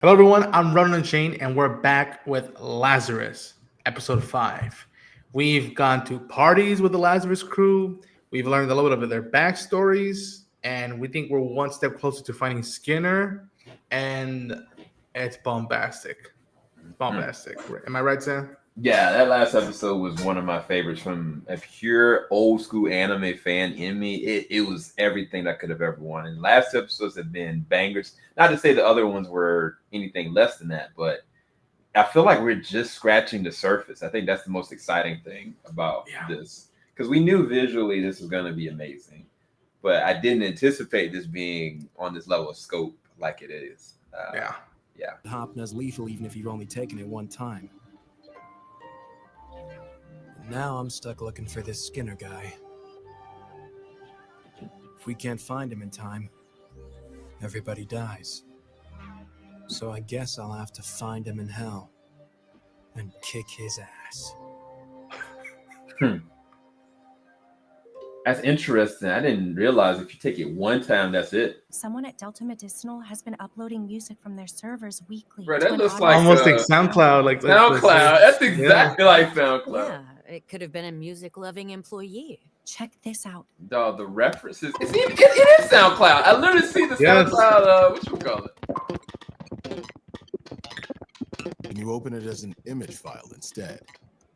Hello, everyone. I'm Ronan Shane, and we're back with Lazarus, episode 5. We've gone to parties with the Lazarus crew. We've learned a little bit of their backstories, and we think we're one step closer to finding Skinner. And it's bombastic. Bombastic. Am I right, Sam? Yeah, that last episode was one of my favorites. From a pure old school anime fan in me, it was everything I could have ever wanted. Last episodes have been bangers. Not to say the other ones were anything less than that, but I feel like we're just scratching the surface. I think that's the most exciting thing about this, because we knew visually this was going to be amazing, but I didn't anticipate this being on this level of scope like it is. Yeah. Hopna's lethal even if you've only taken it one time. Now I'm stuck looking for this Skinner guy. If we can't find him in time, everybody dies. So I guess I'll have to find him in hell and kick his ass. That's interesting. I didn't realize if you take it one time, that's it. Someone at Delta Medicinal has been uploading music from their servers weekly. Bro, that looks like almost like SoundCloud. Like SoundCloud. That's exactly like SoundCloud. Yeah, it could have been a music-loving employee. Check this out. Dog, the references. It is SoundCloud. I literally see the SoundCloud. What you call it? Can you open it as an image file instead?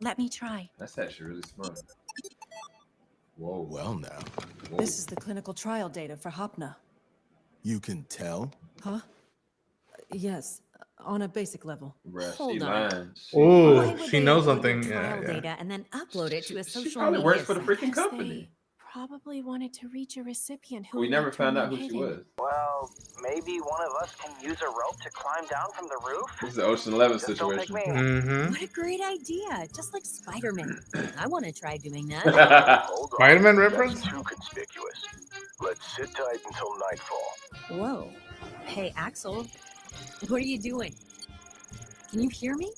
Let me try. That's actually really smart. Whoa. Well, now. Whoa. This is the clinical trial data for Hopna. You can tell? Huh? Yes, on a basic level. Bruh, Hold she on. lying. Oh, Why would she they knows upload something. the trial Yeah. data and then upload it to a She social probably media works for the site? freaking Because company. They probably wanted to reach a recipient who We never had found out who been she hidden. was. Well, maybe one of us can use a rope to climb down from the roof? This is the Ocean 11 Just don't situation. make me. Mm-hmm. What a great idea! Just like Spider-Man. I want to try doing that. Hold on. Spider-Man That's reference? too conspicuous. Let's sit tight until nightfall. Whoa. Hey, Axel. What are you doing? Can you hear me?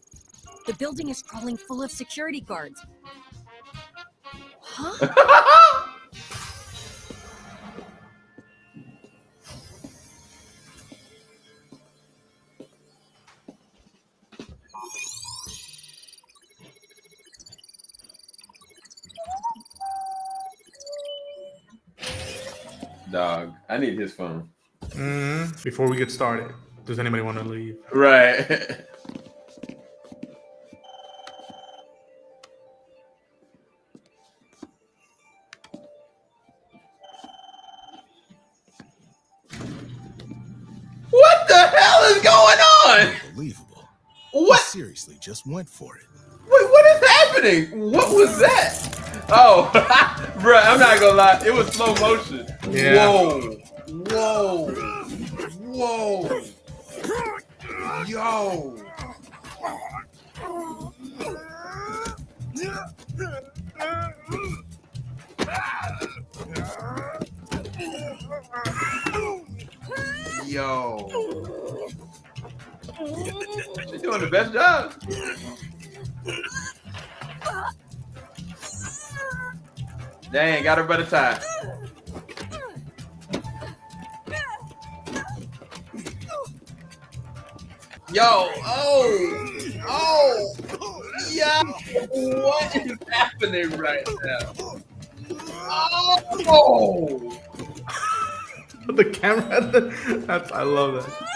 The building is crawling full of security guards. Huh? Dog, I need his phone. Mm-hmm. Before we get started, does anybody want to leave? Right. What the hell is going on? Unbelievable. What? You seriously just went for it. Wait, what is happening? What was that? Oh, bruh, I'm not gonna lie. It was slow motion. Yeah. Whoa. Whoa. Whoa. Yo. Yo. She's doing the best job. Dang, got her by the tie. Yo, oh, yeah. What is happening right now? Oh, The camera. That's. I love that.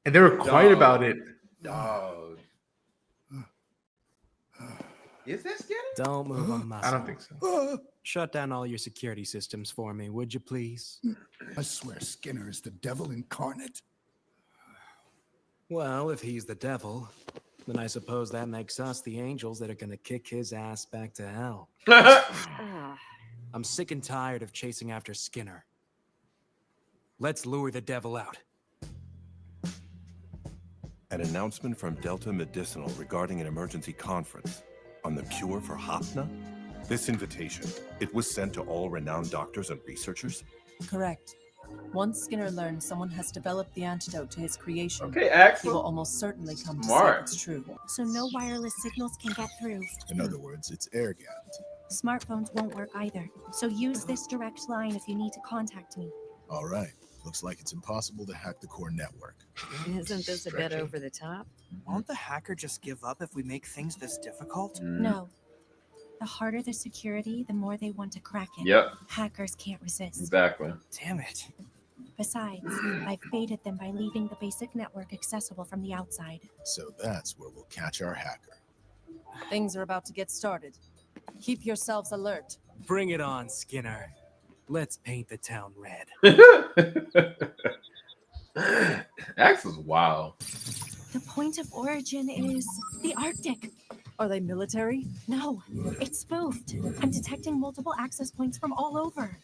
And they were quiet about it. dog. Is that scary? Don't move a muscle. I don't think so. Shut down all your security systems for me, would you please? I swear Skinner is the devil incarnate. Well, if he's the devil, then I suppose that makes us the angels that are gonna kick his ass back to hell. I'm sick and tired of chasing after Skinner. Let's lure the devil out. An announcement from Delta Medicinal regarding an emergency conference on the cure for Hopna? This invitation, it was sent to all renowned doctors and researchers? Correct. Once Skinner learns someone has developed the antidote to his creation, Okay, he will Axel. almost certainly come to say Smart. it's true. So no wireless signals can get through. In other words, it's air gapped. Smartphones won't work either. So use this direct line if you need to contact me. All right. Looks like it's impossible to hack the core network. Isn't this a bit over the top? Won't the hacker just give up if we make things this difficult? No. The harder the security, the more they want to crack it. Yep, Hackers can't resist. exactly. Damn it. Besides, I've baited them by leaving the basic network accessible from the outside. So that's where we'll catch our hacker. Things are about to get started. Keep yourselves alert. Bring it on, Skinner. Let's paint the town red. Axel's wild. The point of origin is the Arctic. Are they military? No, it's spoofed. I'm detecting multiple access points from all over.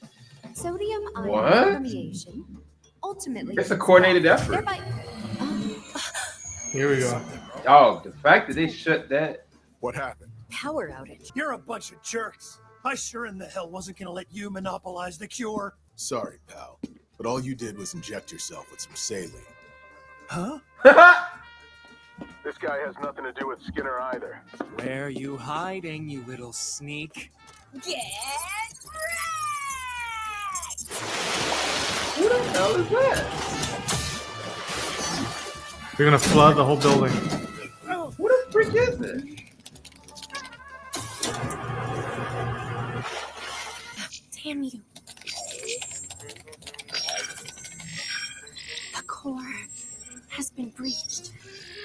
Sodium ion What? permeation. Ultimately, It's a coordinated effort. thereby Here we go. Oh, the fact that they shut that. What happened? power outage. You're a bunch of jerks. I sure in the hell wasn't gonna let you monopolize the cure. Sorry, pal. But all you did was inject yourself with some saline. Huh? This guy has nothing to do with Skinner either. Where are you hiding, you little sneak? Get wrecked! Who the hell is that? They're gonna flood the whole building. Who the freak is this? Damn you. The core has been breached.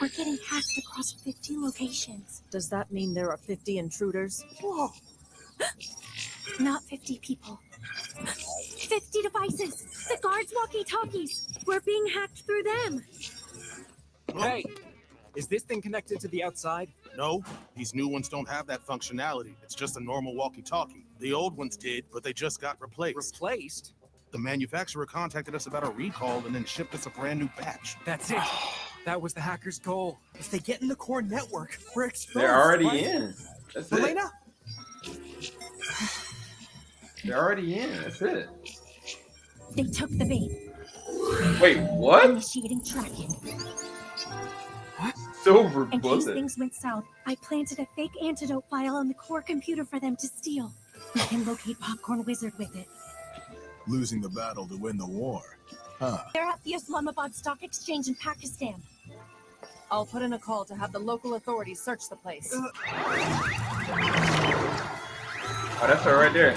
We're getting hacked across 50 locations. Does that mean there are 50 intruders? Whoa. Not 50 people. 50 devices. The guards' walkie-talkies. We're being hacked through them. Hey, is this thing connected to the outside? No, these new ones don't have that functionality. It's just a normal walkie-talkie. The old ones did, but they just got replaced. Replaced? The manufacturer contacted us about a recall and then shipped us a brand new batch. That's it. That was the hacker's goal. If they get in the core network, we're exposed. They're already right? in. That's it. Eleina? They're already in. That's it. They took the bait. Wait, what? Initiating tracking. Silver In case bullet. things went south, I planted a fake antidote file on the core computer for them to steal. We can locate Popcorn Wizard with it. Losing the battle to win the war. Huh. They're at the Islamabad Stock Exchange in Pakistan. I'll put in a call to have the local authorities search the place. Oh, that's her right there.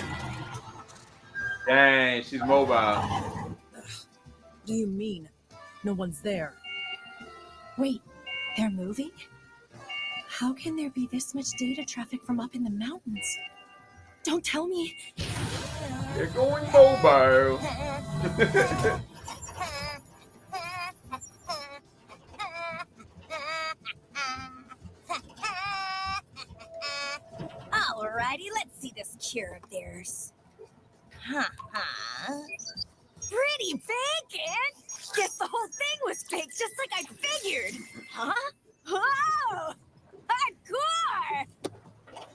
Dang, she's mobile. Do you mean no one's there? Wait, they're moving? How can there be this much data traffic from up in the mountains? Don't tell me. They're going mobile. Alrighty, let's see this cure of theirs. Pretty vacant! Guess the whole thing was fake, just like I figured! Huh? Oh! Hardcore!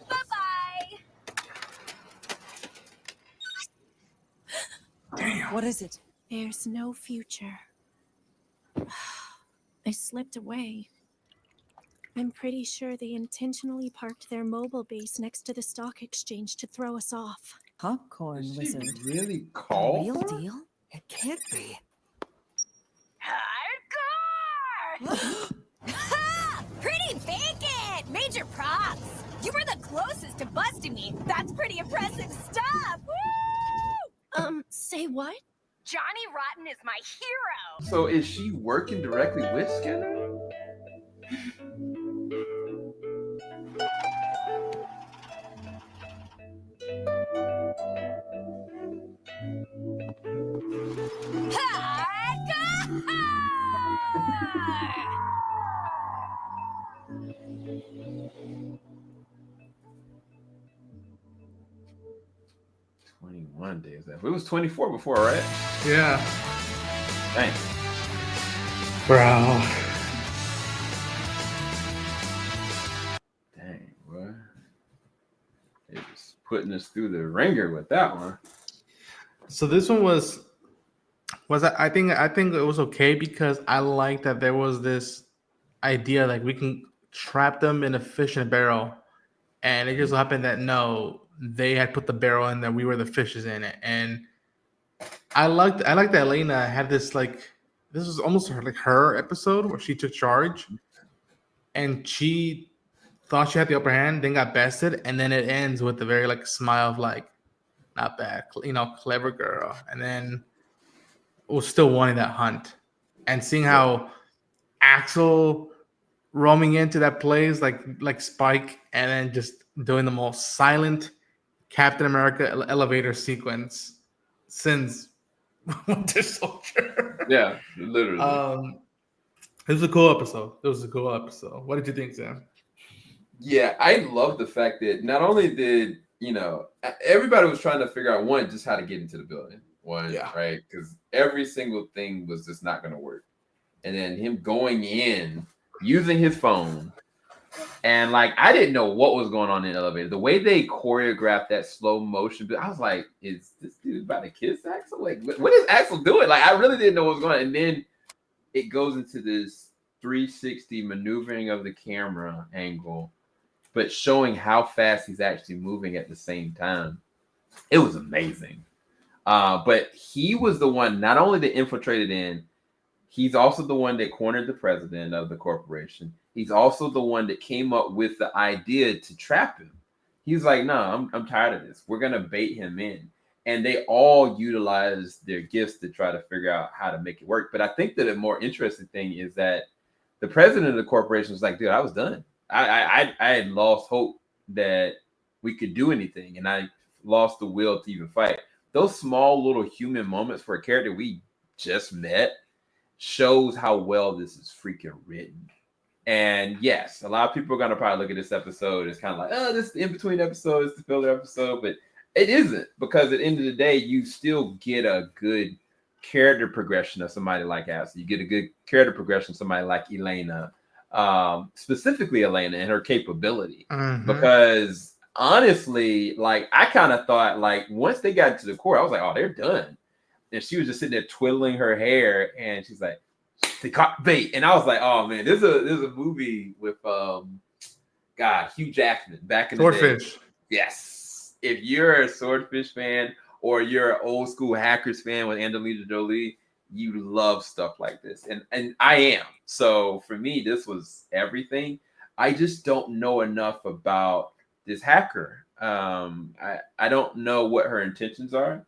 Bye-bye! What is it? There's no future. I slipped away. I'm pretty sure they intentionally parked their mobile base next to the stock exchange to throw us off. Popcorn Did she Wizard. really call? Real for it? deal? It can't be. Hardcore! Ha! Pretty vacant! Major props! You were the closest to busting me. That's pretty impressive stuff! Woo! Say what? Johnny Rotten is my hero! So is she working directly with Skinner? Hardcore! 21 days after. It was 24 before, right? Yeah. Dang. Bro. Dang, boy. They just putting us through the ringer with that one. So this one was Was I think it was okay because I liked that there was this idea like we can trap them in a fish in a barrel, and it just so happened that no, they had put the barrel in there. We were the fishes in it, and I liked that Eleina had this like this was almost her episode where she took charge, and she thought she had the upper hand, then got bested, and then it ends with a very like smile of like not bad, clever girl, and then was still wanting that hunt, and seeing how Axel roaming into that place like Spike, and then just doing the most silent Captain America elevator sequence since Winter Soldier. Yeah, literally. It was a cool episode. What did you think, Sam? Yeah, I love the fact that not only did everybody was trying to figure out one, just how to get into the building. Right? Because every single thing was just not going to work. And then him going in, using his phone, and like I didn't know what was going on in the elevator. The way they choreographed that slow motion, I was like, "Is this dude about to kiss Axel? Like, what is Axel doing?" Like, I really didn't know what was going on. And then it goes into this 360 maneuvering of the camera angle, but showing how fast he's actually moving at the same time. It was amazing. But he was the one not only that infiltrated in. He's also the one that cornered the president of the corporation. He's also the one that came up with the idea to trap him. He's like, no, I'm tired of this. We're going to bait him in. And they all utilize their gifts to try to figure out how to make it work. But I think that a more interesting thing is that the president of the corporation was like, dude, I was done. I had lost hope that we could do anything. And I lost the will to even fight. Those small little human moments for a character we just met shows how well this is freaking written. And yes, a lot of people are going to probably look at this episode as kind of like, oh, this is the in-between episode, it's the filler episode, but it isn't, because at the end of the day, you still get a good character progression of somebody like Axel. You get a good character progression of somebody like Eleina, specifically Eleina and her capability. Because honestly, like I kind of thought like once they got to the core, I was like, oh, they're done. And she was just sitting there twiddling her hair, and she's like, "They caught bait." And I was like, "Oh man, there's a movie with Hugh Jackman back in the day." Swordfish. Yes, if you're a Swordfish fan or you're an old school Hackers fan with Angelina Jolie, you love stuff like this, and I am. So for me, this was everything. I just don't know enough about this hacker. I don't know what her intentions are.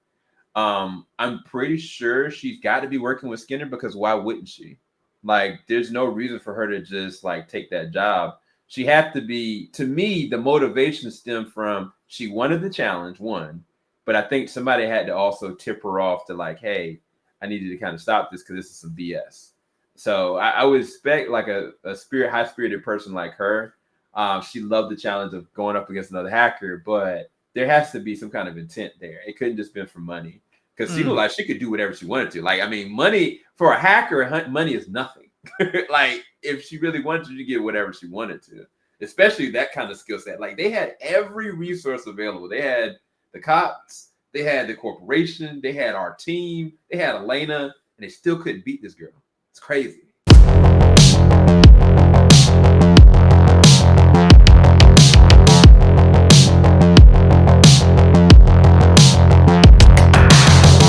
I'm pretty sure she's got to be working with Skinner, because why wouldn't she? Like, there's no reason for her to just like take that job. She had to be, to me, the motivation stemmed from she wanted the challenge, one, but I think somebody had to also tip her off to like, hey, I need you to kind of stop this because this is some BS. So I would expect like a high-spirited person like her. She loved the challenge of going up against another hacker, but there has to be some kind of intent there. It couldn't just been for money, because she looked like she could do whatever she wanted to. Like, I mean, money for a hacker, money is nothing. Like, if she really wanted to, get whatever she wanted to, especially that kind of skill set. Like, they had every resource available. They had the cops, they had the corporation, they had our team, they had Eleina, and they still couldn't beat this girl. It's crazy.